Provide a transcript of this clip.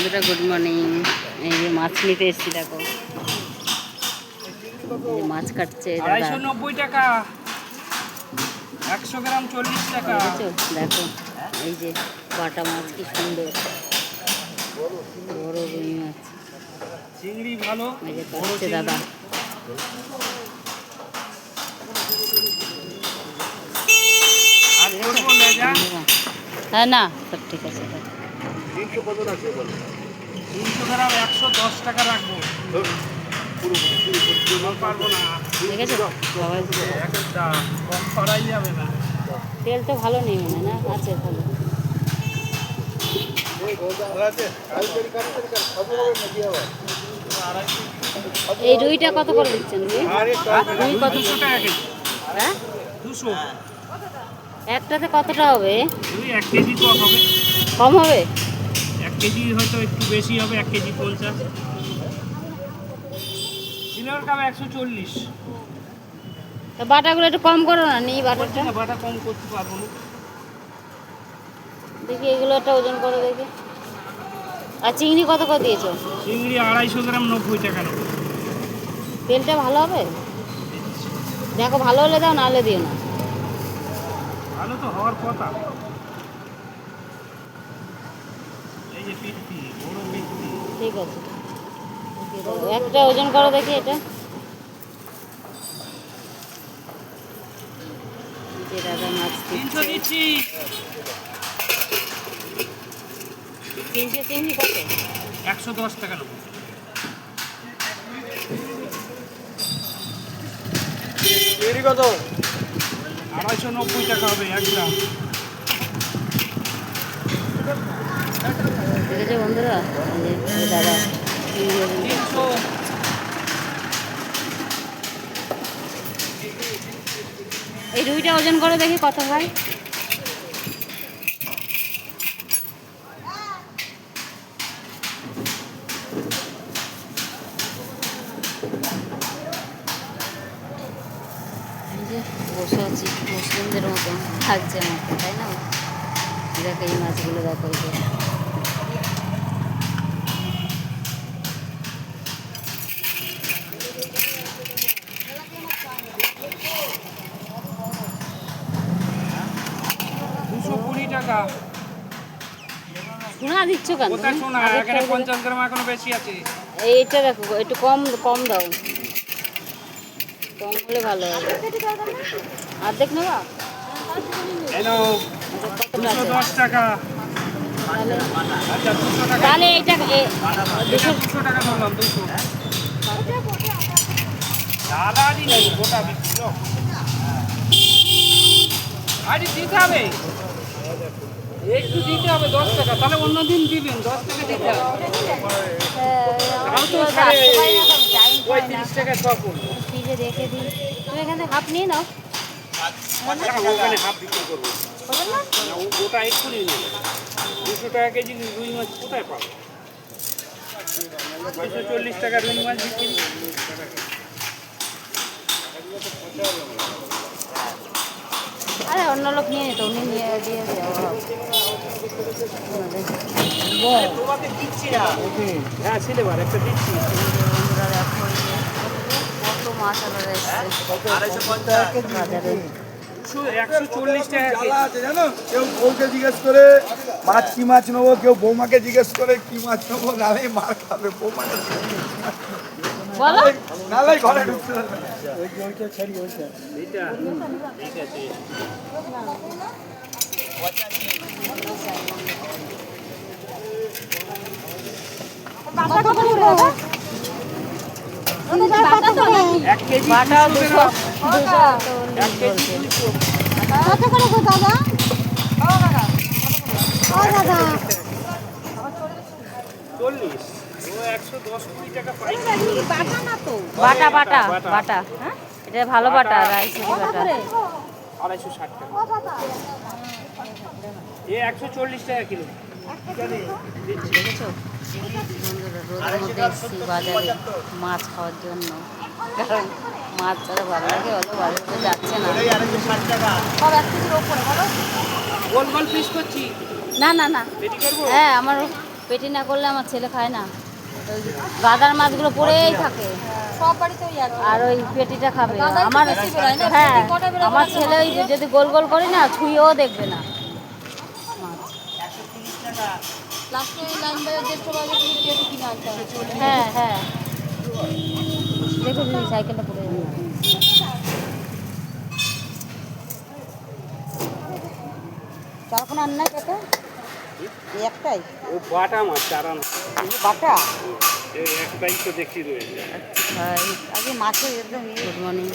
বন্ধুরা good morning. এই যে মাছ নিতে এসেছি, দেখো এই যে মাছ কাটছে দাদা। 290 টাকা, 100 গ্রাম 40 টাকা। দেখেছো, দেখো এই যে বাটা মাছ কি সুন্দর, বড় রুই মাছ। চিংড়ি ভালো, এই যে কাটছে দাদা। আর করবো লেজা। হ্যাঁ না, সব ঠিক আছে। 300 গ্রাম 110 টাকা রাখবো। পারবো না, দেখেছো সবাই, একটা কম করাই যাবে না। তেল তো ভালো নেই মনে হয়, না আছে ভালো। এই রুইটা কত করে দিচ্ছেন? রুই কত? 200 টাকা কেজি। হ্যাঁ 200। একটাতে কতটা হবে? রুই 1 কেজি তো হবে। কম হবে? 1 কেজি হয়তো একটু বেশি হবে, 1 কেজি 50। Silver cup 140। তা বাটাগুলো একটু কম করো না, নেই বাটাটা। বাটা কম করতে পারবো না। দেখি এগুলো একটা ওজন করো দেখি। আর চিংড়ি কত করে দিয়েছো? চিংড়ি 250 গ্রাম 90 টাকা নেবো। তেলটা ভালো হবে? দেখো ভালো হলে দাও, নাহলে দিও না। ভালো তো হওয়ার কথা। এই যে পিঠি, বড় পিঠি। ঠিক আছে, একটা ওজন করো দেখি এটা। যে দাদা মাছ 300 দিচ্ছি। 300 চিংড়ি কত? 110 টাকা নেবো। চিংড়ি কত? 290 টাকা হবে 1 গ্রাম। দেখেছো বন্ধুরা, এই যে দাদা চিংড়ি ওজন করছে। 300। এই রুইটা ওজন করো দেখি কত হয়। এই যে বসে আছি মুসলিমদের মতন থাকছে আমাকে, তাই না? দেখো এই মাছগুলো, দেখো এই যে দুশো 20 টাকা। সোনা দিচ্ছ কেন? কোথায় শোনা, এখানে 50 গ্রাম এখনো বেশি আছে। এইটা দেখো, একটু কম কম দাও, কম হলে ভালো হবে। অর্ধেক নেবা? এই নাও, কতটা আছে? 210 টাকা। তাহলে আচ্ছা 200 টাকা। তাহলে এইটা এটা 200 টাকা ধরলাম, 200। দাদারই নেই, গোটা বিক্রি তো। আরে দিতে হবে, একটু দিতে হবে 10 টাকা। তাহলে অন্যদিন দিবেন, 10 টাকা দিতে হবে। তাও তো সাড়ে 35 টাকা 6 কোন। ফ্রিজে রেখে দিই, তুমি এখানে হাফ নিয়ে নাও। ওখানে হাফ বিক্রি করবো না, ও গোটা এক্ষুনি নেবে। 200 টাকা কেজি রুই মাছ কোথায় পাবো? 240 টাকা রুই মাছ বিক্রি। আরে অন্য লোক নিয়ে নিত, উনি নিয়ে দিয়ে দেওয়া। তোমাকে দিচ্ছি না। হ্যাঁ সিলেবার একটা দিচ্ছি। বন্ধুরা দেখো এই যে কত মাছ আলাদা এসছে বাজারে। 140 টাকা কেজি। জ্বালা আছে জানো, কেউ বউকে জিজ্ঞেস করে মাছ কি মাছ নেবো, কেউ বৌমাকে জিজ্ঞেস করে কি মাছ নেবো, নালে মার খাবে বৌমাকে। বলো নালে ঘরে ঢুকতে পারবে না। এইটা ঠিক আছে। এক কেজি বাটা 200 200 গ্রাম। 200 এক কেজি 200। কত করে গো দাদা? ও দাদা 40 ও 110 20 টাকা পাইকারি। বাটা না তো বাটা বাটা বাটা। বাটা, হ্যাঁ এটা ভালো বাটা, রাইসের বাটা। 260 টাকা। এ 140 টাকা কিলো। দেখেছো বন্ধুরা, রোদের মধ্যে এসেছি বাজারে মাছ খাওয়ার জন্য, কারণ মাছ ছাড়া ভালো লাগে, অত বাজারে যাচ্ছে না। সব 1 কেজির ওপরে বলো। গোল গোল পিস করছি। না না না, রেডি করবো? হ্যাঁ আমার পেটি না করলে আমার ছেলে খায় না। ওই গাদার মাছগুলো পড়েই থাকে, সব বাড়িতে ওই একই। আর ওই পেটিটা খাবে। গাদা একটু আমার বেশি বেরোয় না? হ্যাঁ, পেটি কটা বেরোয় আমার বলো তো ছেলে ওই মাঝে? যদি গোল গোল করি না ছুঁয়েও দেখবে না মাছ। লাস্টে ওই লাইন বাজার 150 টাকা দিয়ে পেটি কিনে আনতে হবে। হ্যাঁ হ্যাঁ, দেখো দিদি সাইকেলটা পড়ে যাবে। চারখানা আন্না পেটে এই একটাই ও বাটা মাছ চারান বাটা। এই একটাই তো দেখি রয়েছে। আচ্ছা, আগে মাছের একদম গুড মর্নিং।